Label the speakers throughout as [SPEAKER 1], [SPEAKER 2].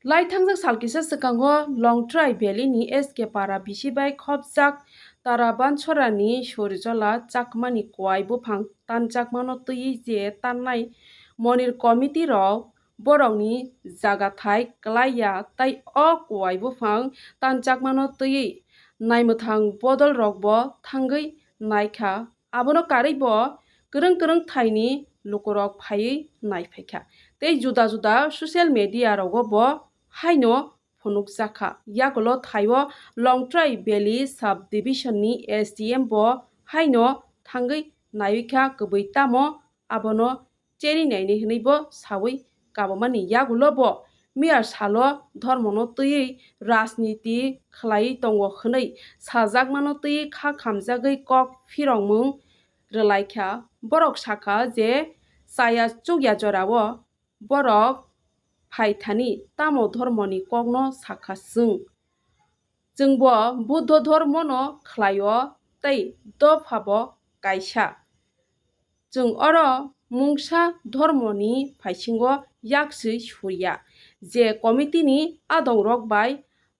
[SPEAKER 1] Laithangja salkisa sekango Longtrai Valley ni SK para bisibai khopjak Taraban sorani surjola chakmani kwai buphang tanjakmano tui je tannai monir committee rok borokni jagathai klaiya tai o kwai buphang tanjakmano tui naimwthang bodol rok bo thangui naikha abono karui bo kwrwng thaini lukurok phaiui naiphaikha tei juda juda social media rogo bo haino phunukjaka yakulo thaio Longtrai Valley Subdivision ni SDM bo haino thangui naikha kubui tamo abono cherinai hinui bo saui kabamani yagulo bo Mayor salo dhormono tui rajniti khlai tongo hwnui sajakmano tui kha khamjagui kok phirongmung rwlaikha borok saka je chaya chukya jorao borok phaithani tamo dhormoni kokno saka chwngbo buddha dhormo no khlaio tei dophabo kaisa chwng oro mungsa dhormoni paisingo yaksui surya je committee ni adong rok bai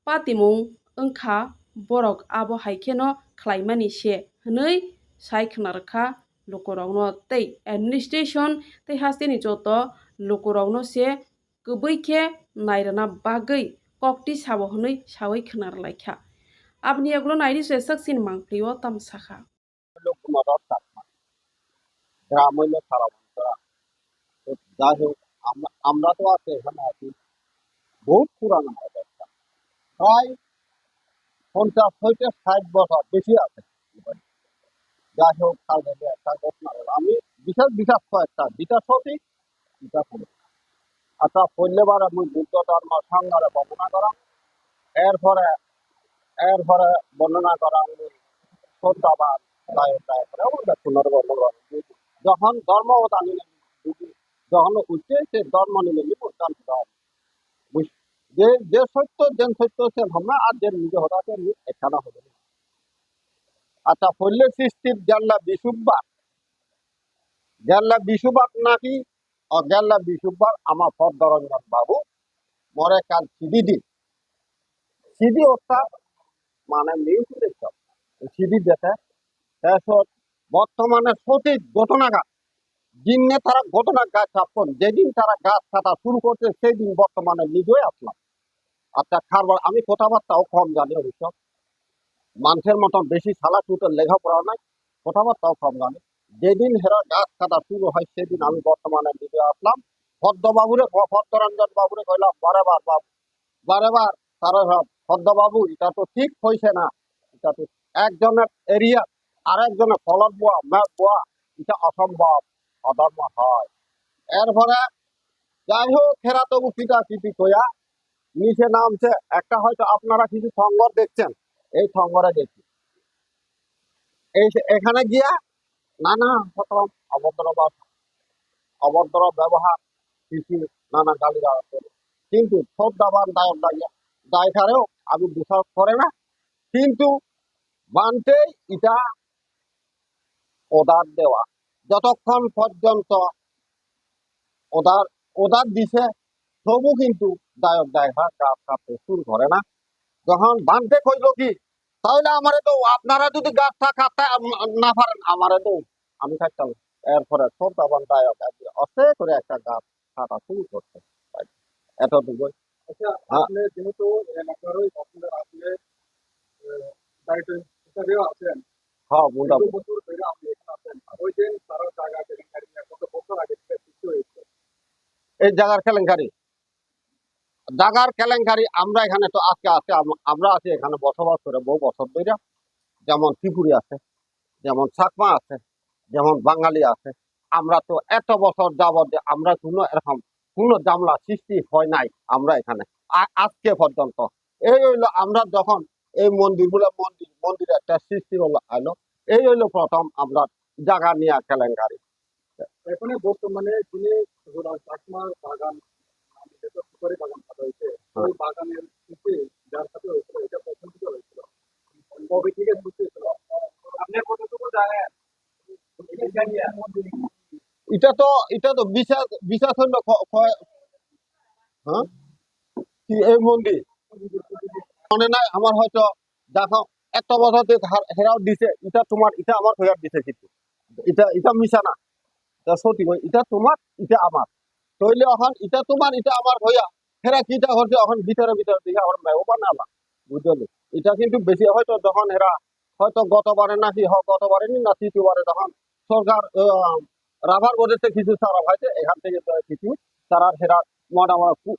[SPEAKER 1] patimung wngkha borok abo haikhe no khlaimani se hwnui sai khwnarwkha lukurokno tei administration tei hasteni joto lukurokno se kubui khe nairwna bagui kokti sabo hwnui saui khwnarlaikha aboni yagulo naidi se saksini mangpili o tamsakha
[SPEAKER 2] গ্রাম হইলো সারা বছর। তো যাই হোক আমরা তো আছি এখানে আছি বহুত পুরানো একটা প্রায় 50 থেকে 60 বছর বেশি আছে। যাই হোক কালকে যে একটা ঘটনা হলো আমি বিশেষ কয়েকটা যেটা সঠিক এটা ভুল। আচ্ছা পল্লেবার আমি বুদ্ধ ধর্ম সংজ্ঞারে বর্ণনা করা এরপরে এরপরে বর্ণনা করা আমি শ্রদ্ধাবান পুনর্বর্ণনা যখন ধর্মবতা নিলে যখন উঠছে সে ধর্ম নিলে যে সত্য যেন সত্য সে আমরা আর যে নিজে হতাকে এখানে হবে আচ্ছা ফল্লে সৃষ্টির গেল্লা বিশুবার নাকি গেল্লা বিশুবার আমার পদ্মরঞ্জন বাবু মরে কাল সিডি অর্থাৎ মানে মিউজিক সিডি দেখে বর্তমানে সঠিক ঘটনাঘাত দিনে তারা ঘটনা গাছ আপন যেদিন তারা গাছ কাটা শুরু করছে সেই দিন বর্তমানে নিজেই আসলাম। আচ্ছা খাবার আমি কথাবার্তাও কম জানি অবশ্য মানুষের মতন বেশি সালা টুটের লেখাপড়া নাই কথাবার্তাও কম জানি যেদিন হেরা গাছ কাটা শুরু হয় সেদিন আমি বর্তমানে নিজে আসলাম ভদ্ররঞ্জন বাবুরে কইলাম বারেবার তারা ভদ্রবাবু এটা তো ঠিক হয়েছে না এটা তো একজনের এরিয়া আর একজনের ফলন বোয়া ম্যাপ বোয়া এটা অসম্ভব অধর্ম হয়। এরপরে যাই হোক হেরা তবু কিটি কইয়া নিচে নামছে একটা হয়তো আপনারা কিছু সংগর দেখছেন এই সংগরে দেখি এখানে গিয়া নানা রকম অভদ্র ব্যবহার কিছু নানা গালি করে কিন্তু শ্রদ্ধাবান দায়কারেও আমি বিশ্বাস করে না কিন্তু মানতে এটা অর্ডার দেওয়া যতক্ষণ পর্যন্ত অর্ডার দিছে তবু কিন্তু দায়ভার গাছ কাটতে শুরু করে না যখন বানতে কইল কি তাহলে আমারে তো আপনারা যদি গাছটা কাটতে না পারেন আমারে তো আমি কাটতাম এরপরে শ্রদ্ধাবান দায়ক অস্তে করে একটা গাছ কাটা শুরু করতে এতটুকুই। আপনি যেহেতু এলাকারই আপনাদের আসলে দায়িত্ব হিসাবেও আছেন হ্যাঁ বছর ধরে আপনি এখানে আছেন ওই দিন তারা জায়গা কেলেঙ্কারি কত বছর আগে থেকে সৃষ্টি হয়েছে এই জায়গার কেলেঙ্কারি আমরা এখানে তো আজকে আছে আমরা আছি এখানে বসবাস করে বহু বছর ধরে যেমন ত্রিপুরি আছে যেমন চাকমা আছে যেমন বাঙালি আছে আমরা তো এত বছর যাবত যে আমরা কোনো জামলা সৃষ্টি হয় নাই আমরা এখানে আজকে পর্যন্ত এই হইলো আমরা যখন এই মন্দির একটা সৃষ্টি হলো আইলো এই হইলো প্রথম আমরা জায়গা নিয়ে কেলেঙ্কারি এখানে বর্তমানে যিনি চাকমার বাগান বাগান হয়েছে ওই বাগানের যার সাথে হয়েছিল এটা প্রথম থেকে হয়েছিল কবে থেকে শুরু হয়েছিল আপনি কতটুকু জানেন এটা তো বিশ্বাস হইলো হ্যাঁ কি এই মন্দির মনে নাই আমার হয়তো দেখো এত বছর হেরাও দিছে এটা তোমার এটা আমার হইয়ার দিছে কিন্তু এটা এটা মিশা না এটা সত্যি কই এটা তোমার এটা আমার তইলে এখন এটা তোমার এটা আমার হইয়া হেরা কিটা হচ্ছে এখন ভিতরে ভিতরে দিকে আমার মেয়েও বানালা বুঝলি এটা কিন্তু বেশি হয়তো যখন হেরা হয়তো গতবারে নাকি গতবারে না তৃতীয়বারে যখন সরকার রাবার বোর্ডের কিছু সারা হয়েছে এখান থেকে কিছু তারা হেরা মোটামুটি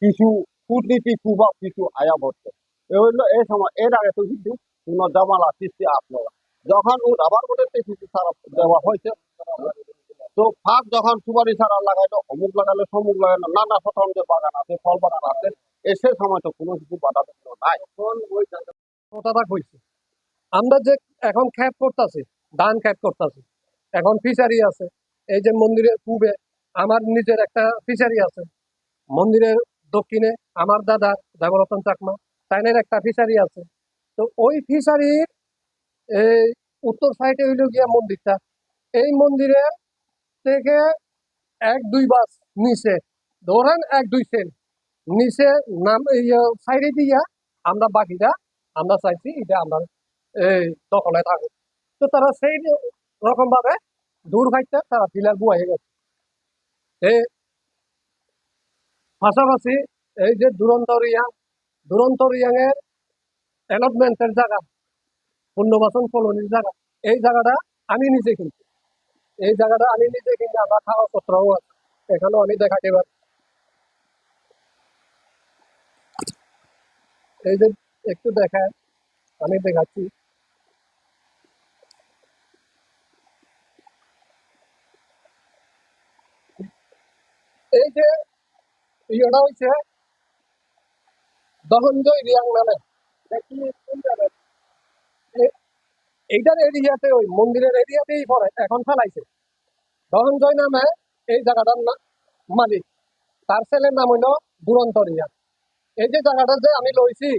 [SPEAKER 2] কিছু কূটনীতি প্রভাব কিছু আয়া পড়ছে এ হইলো এই সময় এর আগে তো কিন্তু কোনো জামালা সৃষ্টি আসলো না যখন ও রাবার বোর্ডের কিছু সারা দেওয়া হয়েছে তো ফার্স্ট যখন সুপারি সারা লাগাইলো অমুক লাগাইলো সমুক লাগাইলো নানা প্রথম যে বাগান আছে ফল বাগান আছে সে সময় তো কোনো কিছু বাধা বিঘ্ন নাই
[SPEAKER 3] কথাটা কইছি আমরা যে এখন খ্যাত করতেছি ধান খ্যাত করতেছি এখন ফিশারি আছে এই যে মন্দিরের পূবে আমার নিজের একটা ফিশারি আছে মন্দিরের দক্ষিণে আমার দাদা দেবরতন চাকমা তাইনের একটা ফিশারি আছে তো ওই ফিশারির এই উত্তর সাইডে হইল গিয়া মন্দিরটা এই মন্দিরের থেকে 1-2 বাস নিচে ধরেন 1-2 সেন্ট নিচে নাম সাইডে দিয়া আমরা বাকিটা আমরা চাইছি এটা আমরা এই দখলে থাকুক তো তারা সেই রকম ভাবে দূর ভাইতে তারা পিলার বুয়াই গেছে এই পাশাপাশি এই যে দুরন্ত রিয়াং এর অ্যালটমেন্টের জায়গা পুনর্বাসন কলোনির জায়গা এই জায়গাটা আমি নিজে কিনছি এই জায়গাটা আমি নিজে কিনছি আমার কাগজপত্রও আছে এখানেও আমি দেখাতে পারি এই যে একটু দেখায় আমি দেখাচ্ছি এই যে ইয়েটা হয়েছে দহনজয় রিয়াং নামে এ- এইটার এরিয়াতে ওই মন্দিরের এরিয়াতেই পড়ে এখন ফেলাইছে দহনজয় নামে এই জায়গাটার মালিক তার ছেলের নাম হইল দুরন্ত রিয়াং এই যে জায়গাটা যে আমি লইছি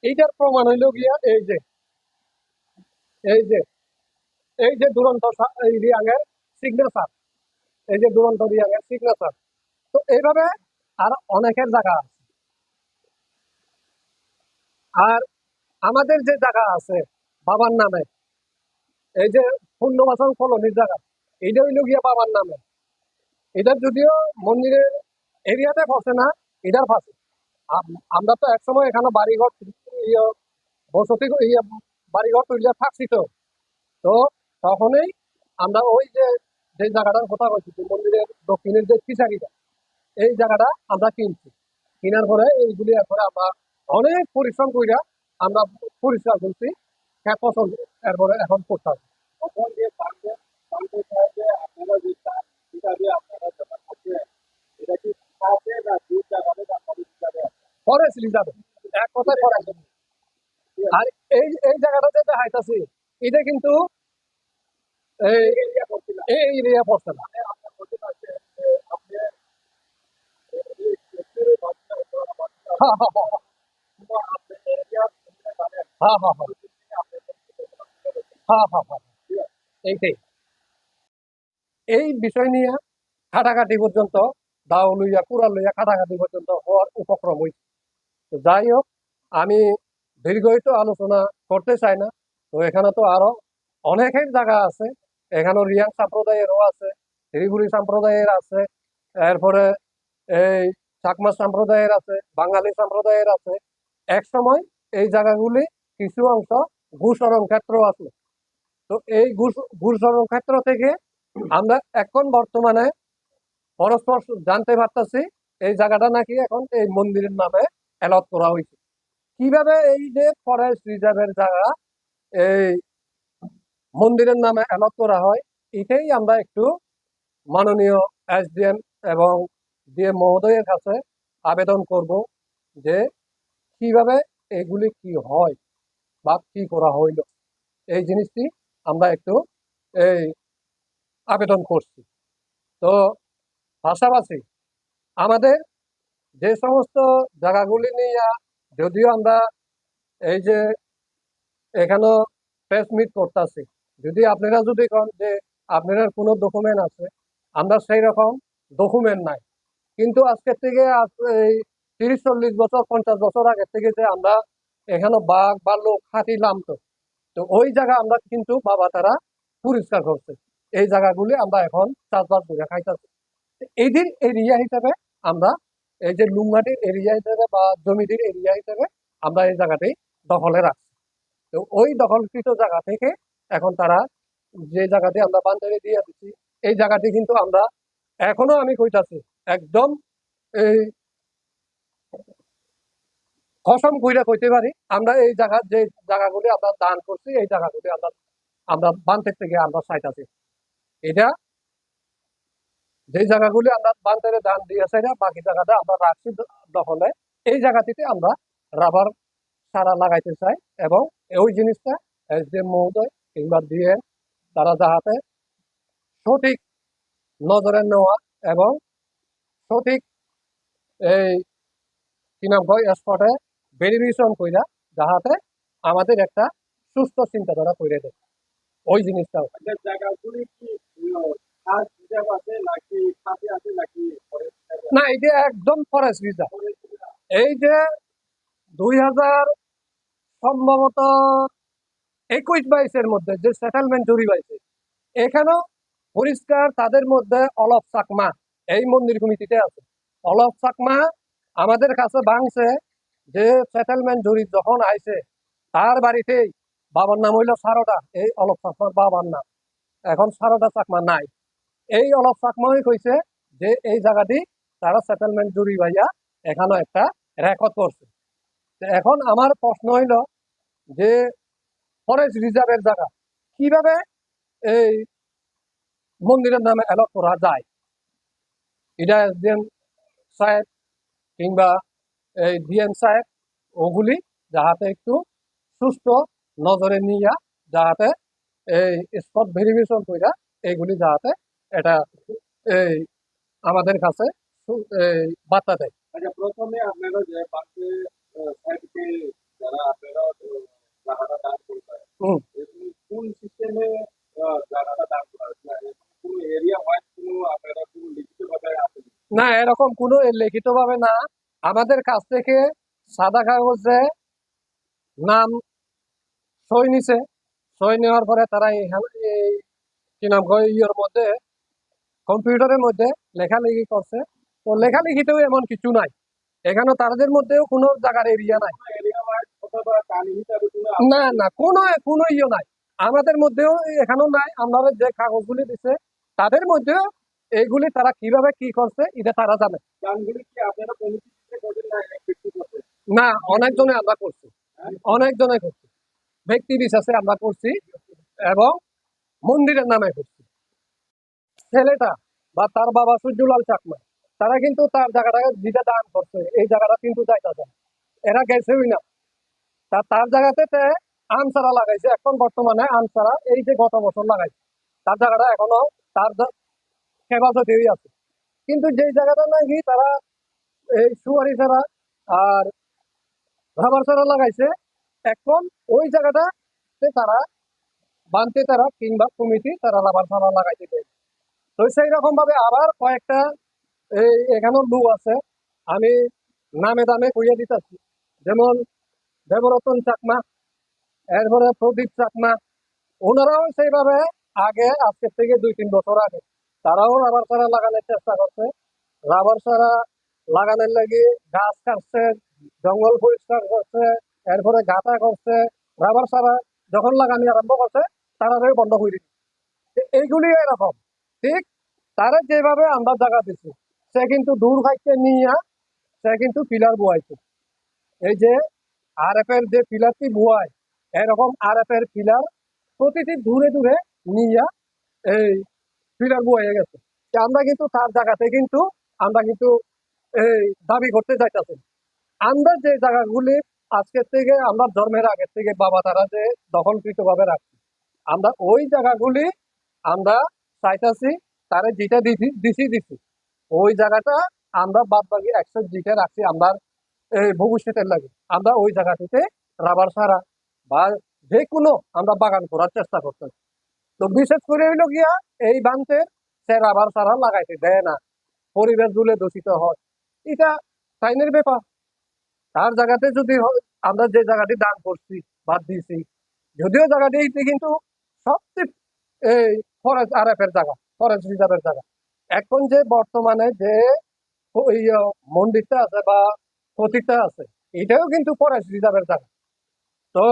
[SPEAKER 3] এইটার প্রমাণ হইল গিয়া এই যে এই যে দুরন্ত এই রিয়াং এর সিগনেচার এই যে দুরন্ত রিয়াং এর সিগনেচার তো এইভাবে আর অনেকের জায়গা আছে আর আমাদের যে জায়গা আছে বাবার নামে এই যে পুনর্বাসন কলোনির জায়গা এটা হইল গিয়া বাবার নামে এটা যদিও মন্দিরের এরিয়াতে ফসে না এটার ফাঁসে আমরা তো একসময় এখানে বাড়িঘর ইয়ে বসতি ইয়ে বাড়িঘর তুলিয়া থাকছি তো তো তখনই আমরা ওই যে যে জায়গাটার কথা বলছি যে মন্দিরের দক্ষিণের যে ফিশারিটা এই জায়গাটা আমরা কিনছি কেনার পরে এইগুলি এরপরে আমরা অনেক পরিশ্রম কইরা আমরা পরিষ্কার করছি হ্যাঁ পছন্দ এরপরে এখন করতে হবে ফরেস্ট রিজার্ভ এক কথায় ফরেস্ট আর এই এই জায়গাটা যে দেখাইতাছি এটা কিন্তু এই এই এরিয়া পড়ছে না হ্যাঁ হ্যাঁ হ্যাঁ হ্যাঁ হ্যাঁ হ্যাঁ হ্যাঁ হ্যাঁ এইটাই এই বিষয় নিয়ে কাটাকাটি পর্যন্ত দাও লইয়া কুড়াল লইয়া কাটাকাটি পর্যন্ত হওয়ার উপক্রম হয়েছে তো যাই হোক আমি দীর্ঘায়িত আলোচনা করতে চাই না তো এখানে তো আরো অনেকের জায়গা আছে এখানে রিয়াং সম্প্রদায়েরও আছে ত্রিপুরী সম্প্রদায়ের আছে এরপরে এই চাকমা সম্প্রদায়ের আছে বাঙালি সম্প্রদায়ের আছে এক সময় এই জায়গাগুলি কিছু অংশ ভূসরণ ক্ষেত্র আছে তো এই ভূসরণ ক্ষেত্র থেকে আমরা এখন বর্তমানে পরস্পর জানতে পারতেছি এই জায়গাটা নাকি এখন এই মন্দিরের নামে অ্যালট করা হয়েছে কিভাবে এই যে ফরেস্ট রিজার্ভের জায়গা এই মন্দিরের নামে অ্যালট করা হয় এটাই আমরা একটু মাননীয় এসডিএম এবং ডিএম মহোদয়ের কাছে আবেদন করব যে কিভাবে এগুলি কি হয় বা কি করা হইল এই জিনিসটি আমরা একটু এই আবেদন করছি তো পাশাপাশি আমাদের যে সমস্ত জায়গাগুলি নিয়ে যদিও আমরা এই যে এখানে প্রেস মিট করতেছি যদি আপনারা যদি কন যে আপনার কোনো ডকুমেন্ট আছে আমরা সেই রকম ডকুমেন্ট নাই কিন্তু আজকের থেকে এই 30-40 বছর 50 বছর আগে থেকে যে আমরা এখানে বাঘ ভাল্লুক হাতি নামতো, তো ওই জায়গা আমরা কিন্তু বাবা তারা পরিষ্কার করছে। এই জায়গাগুলি আমরা এখন চাষবাস করে খাইতেছি। এদের এরিয়া হিসেবে আমরা এই যে লুঙ্গাটির এরিয়া হিসেবে বা জমিটির এরিয়া হিসেবে আমরা এই জায়গাটি দখলে রাখছি। তো ওই দখলকৃত জায়গা থেকে এখন তারা যে জায়গাটি আমরা বান্ধে দিয়ে দিচ্ছি, এই জায়গাটি কিন্তু আমরা এখনো আমি কইতাছি একদম এই কসম কইরা কইতে পারি, আমরা এই জায়গা যে জায়গাগুলি আমরা দান করছি, এই জায়গাগুলি আমরা আমরা বান্ধের থেকে আমরা চাইতাছি। এটা যে জায়গাগুলি আমরা বান্ধের দান দিয়েছে না, বাকি জায়গাটা আমরা রাখছি দখলে। এই জায়গাটিতে আমরা রাবার সারা লাগাইতে চাই এবং ওই জিনিসটা এসডিএম মহোদয় কিংবা ডিএম তারা যাহাতে সঠিক নজরে নেওয়া এবং সঠিক এই কি নাম কয় স্পটে ভেরিফিকেশন কইরা যাহাতে আমাদের একটা সুস্থ চিন্তাধারা করে দেয় ওই জিনিসটা। না, এটা একদম ফরেস্ট রিজার্ভ। এই যে 2000 সম্ভবত 21-22-এর মধ্যে যে সেটেলমেন্ট জরি হয়েছে, এখানেও পরিষ্কার তাদের মধ্যে অলপ চাকমা এই মন্দির কমিটিতে আছে। অলপ চাকমা আমাদের কাছে ভাঙছে যে সেটেলমেন্ট জরি যখন আইছে তার বাড়িতেই বাবার নাম হইল সারদা, এই অলপ চাকমার বাবার নাম। এখন সারদা চাকমা নাই। এই অলপ চাকমাই কইছে যে এই জায়গাটি তারা সেটেলমেন্ট জরি ভাইয়া এখানে একটা রেকর্ড করছে। এখন আমার প্রশ্ন হইল যে ফরেস্ট রিজার্ভের জায়গা কিভাবে এই মন্দিরের নামে অ্যালট করা যায়? এটা এসডিএম সাহেব কিংবা এই ডিএম সাহেব ওগুলি যাহাতে একটু সুস্থ নজরে নিয়া যাহাতে এই স্পট ভেরিফিকেশন কইরা এইগুলি যাহাতে এটা এই আমাদের কাছে এই বার্তা দেয়।
[SPEAKER 2] আচ্ছা, প্রথমে আপনারা যে পাশে সাইডকে যারা আপনারা জায়গাটা দান করবেন,
[SPEAKER 3] হুম।
[SPEAKER 2] কোন সিস্টেমে জায়গাটা দান করা হয়েছে? কোন এরিয়া ওয়াইজ কোনো আপনারা কোনো লিখিতভাবে আছে?
[SPEAKER 3] না, এরকম কোনো লিখিতভাবে না। আমাদের কাছ থেকে সাদা কাগজে নাম সই নিছে। সই নেওয়ার পরে তারা এই কি নাম কয় ইয়ের মধ্যে কম্পিউটারের মধ্যে লেখালেখি করছে। তো লেখালেখিতেও এমন কিছু নাই, এখানে তাদের মধ্যেও কোনো জায়গার এরিয়া নাই।
[SPEAKER 2] এরিয়া ওয়াইজ অথবা টানি হিসাবে কোনো
[SPEAKER 3] না না, কোনো কোনো ইয়ে নাই আমাদের মধ্যেও, এখানেও নাই। আমাদের যে কাগজগুলি দিছে তাদের মধ্যেও এইগুলি তারা কিভাবে কি করছে এটা তারা জানে।
[SPEAKER 2] দানগুলি কি আপনারা কমিটিতে করেন না ব্যক্তিগত?
[SPEAKER 3] না, অনেকজনে আমরা করছি, অনেকজনে করছি, ব্যক্তি বিশেষে আমরা করছি এবং মন্দিরের নামে করছি। ছেলেটা বা তার বাবা সূর্যলাল চাকমা তারা কিন্তু তার জায়গাটা যেটা দান করছে এই জায়গাটা কিন্তু যাইতে যায়, এরা গেছেই না। তার জায়গাতে আমসারা লাগাইছে, এখন বর্তমানে আমসারা এই যে গত বছর লাগাইছে তার জায়গাটা এখনো তার হেফাজতেই আছে। কিন্তু যে জায়গাটা নাকি তারা এই সুয়ারি ছাড়া আর রাবার ছাড়া লাগাইছে, এখন ওই জায়গাটাতে তারা বানতে তারা কিংবা কমিটি তারা রাবার ছাড়া লাগাইতে দেয়। তো সেই রকম ভাবে আবার কয়েকটা এই এখানেও লোক আছে, আমি নামে দামে কইয়া দিতেছি, যেমন দেবরতন চাকমা, এরপরে প্রদীপ চাকমা। ওনারাও সেইভাবে আগে আজকের থেকে 2-3 বছর আগে তারাও রাবার চারা লাগানোর চেষ্টা করছে। রাবার চারা লাগানোর লাগি গাছ কাটছে, জঙ্গল পরিষ্কার করছে, এরপরে গাঁথা করছে। রাবার চারা যখন লাগানি আরম্ভ করছে তারাও বন্ধ করে দিচ্ছে। এইগুলি এরকম ঠিক তারা যেভাবে আমরা জায়গা দিচ্ছি, সে কিন্তু দূর হাইতে নিয়ে সে কিন্তু পিলার বুয়াইছে। এই যে RF এর যে পিলারটি বুয়ায়, এরকম RF এর পিলার প্রতিটি দূরে দূরে নিয়ে এই পিলার বুয়াইয়ে গেছে। আমরা কিন্তু তার জায়গাতে কিন্তু আমরা কিন্তু এই দাবি করতে চাইতেছি। আমরা যে জায়গাগুলি আজকের থেকে আমরা জন্মের আগের থেকে বাবা তারা যে দখলকৃত ভাবে রাখছি, আমরা ওই জায়গাগুলি আমরা চাইতেছি তারা যেটা দিছি ওই জায়গাটা আমরা বাদ বাকি অ্যাক্সেস যেটা রাখছি আমরা এই ভবিষ্যতের লাগে আমরা ওই জায়গাটিতে রাবার সারা বা যে কোনো আমরা বাগান করার চেষ্টা করতেন। তো বিশেষ করে হইল গিয়া এই বানতে সে রাবার সারা লাগাইতে দেয় না, পরিবেশ জুলে দূষিত হয়। এটা টাইমের ব্যাপার। তার জায়গাতে যদি আমরা যে জায়গাটি দান করছি বাদ দিয়েছি, যদিও জায়গাটি কিন্তু সবচেয়ে এই ফরেস্ট আরএফের জায়গা, ফরেস্ট রিজার্ভের জায়গা। এখন যে বর্তমানে যে ওই মন্দিরটা আছে বা প্রতীকটা আছে, এটাও কিন্তু ফরেস্ট রিজার্ভের জায়গা। তো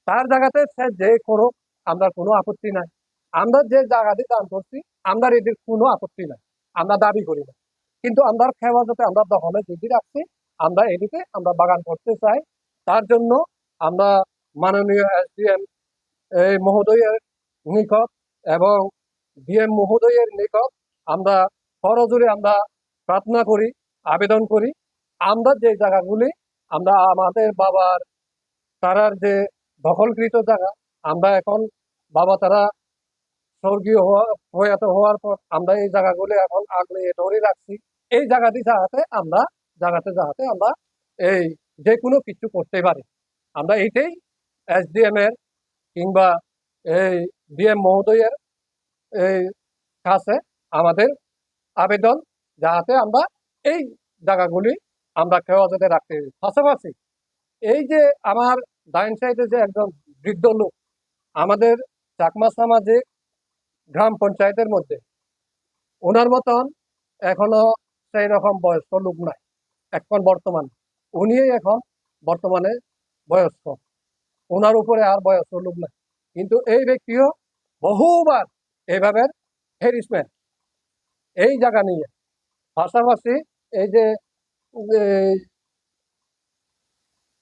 [SPEAKER 3] তার জায়গাতে সে যে করুক, আমরা কোনো আপত্তি নাই। আমরা যে জায়গাটি দান করছি, আমরা এটির কোনো আপত্তি নাই, আমরা দাবি করি না। কিন্তু আমরা হেফাজতে আমরা দখলে যদি রাখছি, আমরা এদিকে আমরা বাগান করতে চাই। তার জন্য আমরা মাননীয় এসডিএম মহোদয়ের নিকট এবং ডিএম মহোদয়ের নিকট আমরা করজোড়ে আমরা প্রার্থনা করি, আবেদন করি। আমরা যে জায়গাগুলি আমরা আমাদের বাবার তারার যে দখলকৃত জায়গা, আমরা এখন বাবা তারা স্বর্গীয় প্রয়াত হওয়ার পর আমরা এই জায়গাগুলি এখন আগলে ধরে রাখছি। এই জায়গাটি যাতে আমরা এই যে কোনো কিছু করতে পারি, আমরা এইটাই এসডিএম এর কিংবা এই ডিএম মহোদয়ের এই কাছে আমাদের আবেদন, যাতে আমরা এই জায়গাগুলি আমরা হেফাজতে রাখতে পারি। পাশাপাশি এই যে আমার ডাইন সাইডে যে একজন বৃদ্ধ লোক, আমাদের চাকমা সামাজিক গ্রাম পঞ্চায়েতের মধ্যে ওনার মতন এখনো সেই রকম বয়স্ক লোক নাই এখন বর্তমান। উনি এখন বর্তমানে বয়স্ক, ওনার উপরে আর বয়স্ক লোক নাই। কিন্তু এই ব্যক্তিও বহুবার এইভাবে হ্যারাসমেন্ট এই জায়গা নিয়ে। পাশাপাশি এই যে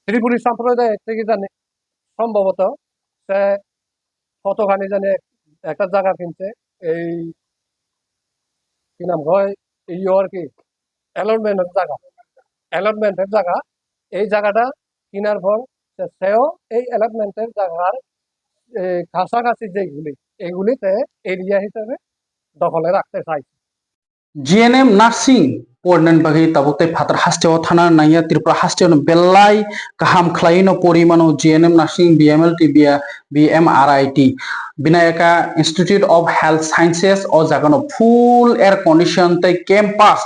[SPEAKER 3] ত্রিপুরী সম্প্রদায়ের থেকে জানে সম্ভবত সে কতখানি জানে একটা জায়গা কিনছে, এই কি নাম হয় আর কি অ্যালটমেন্টের জায়গা। এই জায়গাটা কেনার পর সেও এই অ্যালটমেন্টের জায়গার কাছাকাছি যেগুলি এগুলিতে এরিয়া হিসেবে দখলে রাখতে চাইছে।
[SPEAKER 4] GNM nursing pornan bagi tabukte phatar hasteo thana naya Tripura hasteo belai kaham khlaino porimano GNM nursing BMLT BMRIT Binayaka Institute of Health Sciences o jagano full air condition tai campus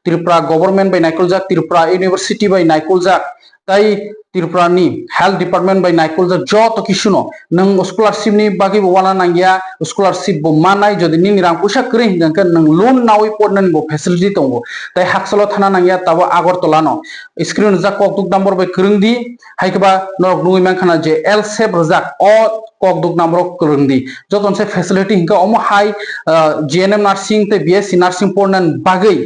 [SPEAKER 4] Tripura government by Naikolzak Tripura University by Naikolzak tai Tripura ni health department by Naikolzak joto kisuno nang scholarship ni bagi wana nangya scholarship bo manai jodi ni rang pusa kring jangkan nang loan nawi pornan bo facility tongo tai haksalo thana nangya tabo Agartala no screen jak kokduk number by kringdi haikaba norok nui mankhana je L shape jak o kokduk number kringdi joton se facility hinka omo high GNM nursing te BSc nursing pornan bagai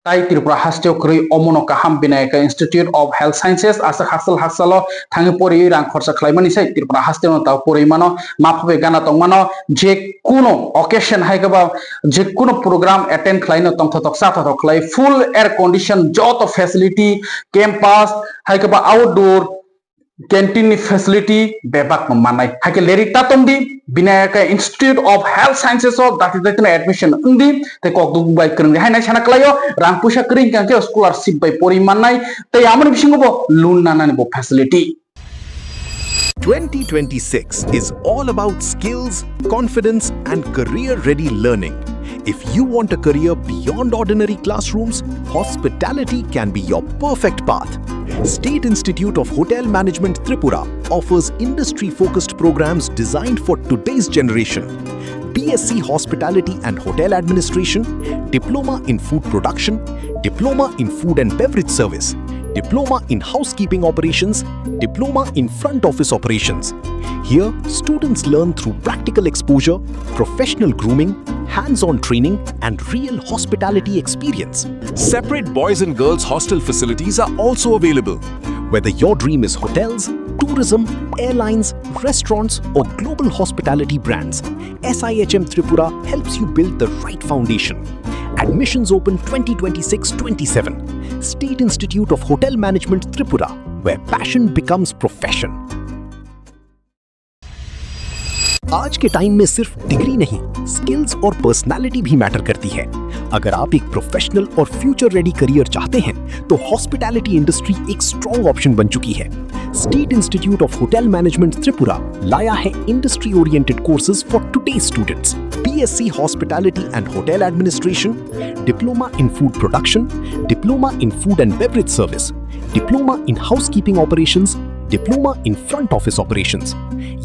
[SPEAKER 4] tai Tripura hasteo krui omono kaham Binayaka Institute of Health Sciences asa hasalo thangi pori rang khorsa khlaimani sai Tripura hasteo ta pori mano maphobe gana tongmano je kuno occasion haikaba je kuno program attend khlaino tongthotok sathotok khlai full air condition joto facility campus haikaba outdoor canteen facility bebak manai haike lerita tomdi Binayaka Institute of Health Sciences of that is the admission undi te kokduk by kring hai nai sana klayo rang pusa kring kanke scholarship by porimanai te amon bisingo bo loan nanani bo facility.
[SPEAKER 5] 2026 is all about skills, confidence and career-ready learning. If you want a career beyond ordinary classrooms, hospitality can be your perfect path. State Institute of Hotel Management Tripura offers industry-focused programs designed for today's generation. BSc Hospitality and Hotel Administration, Diploma in Food Production, Diploma in Food and Beverage Service, Diploma in Housekeeping Operations, Diploma in Front Office Operations. Here, students learn through practical exposure, professional grooming, hands-on training, and real hospitality experience.
[SPEAKER 6] Separate boys and girls hostel facilities are also available.
[SPEAKER 5] Whether your dream is hotels, tourism, airlines, restaurants, or global hospitality brands, SIHM Tripura helps you build the right foundation. Admissions open 2026-27. State Institute of Hotel Management Tripura, where passion becomes profession. आज के time में सिर्फ degree नहीं, skills और personality भी matter करती है। अगर आप एक प्रोफेशनल और फ्यूचर रेडी करियर चाहते हैं, तो हॉस्पिटैलिटी इंडस्ट्री एक स्ट्रॉन्ग ऑप्शन बन चुकी है। State institute of hotel management Tripura लाया है industry oriented courses for today's students. BSc Hospitality and Hotel Administration, Diploma in Food Production, Diploma in Food and Beverage Service, Diploma in Housekeeping Operations, Diploma in Front Office Operations.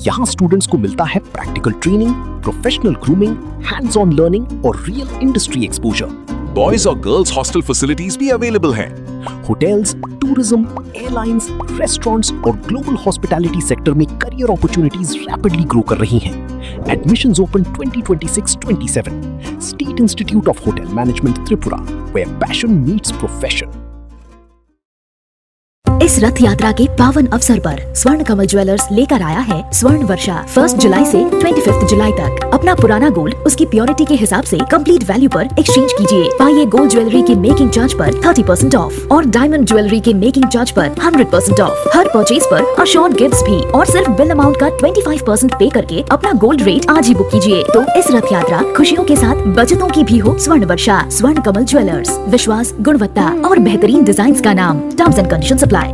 [SPEAKER 5] यहाँ students को मिलता है practical training, professional grooming, hands on learning और real industry exposure.
[SPEAKER 6] Boys or girls hostel facilities भी available हैं।
[SPEAKER 5] Hotels, tourism, airlines, restaurants और global hospitality sector में career opportunities rapidly grow कर रही हैं। Admissions open 2026-27. State Institute of Hotel Management Tripura, where passion meets profession.
[SPEAKER 7] इस रथ यात्रा के पावन अवसर पर स्वर्ण कमल ज्वेलर्स लेकर आया है स्वर्ण वर्षा। 1 जुलाई से 25 जुलाई तक अपना पुराना गोल्ड उसकी प्योरिटी के हिसाब से कंप्लीट वैल्यू पर एक्सचेंज कीजिए। पाइए गोल्ड ज्वेलरी के मेकिंग चार्ज पर 30% ऑफ और डायमंड ज्वेलरी के मेकिंग चार्ज पर 100% ऑफ। हर परचेज पर अशोर्ड गिफ्ट्स भी और सिर्फ बिल अमाउंट का 25% पे करके अपना गोल्ड रेट आज ही बुक कीजिए। तो इस रथ यात्रा खुशियों के साथ बचतों की भी हो। स्वर्ण वर्षा, स्वर्ण कमल ज्वेलर्स, विश्वास, गुणवत्ता और बेहतरीन डिजाइन का नाम। Terms and conditions apply.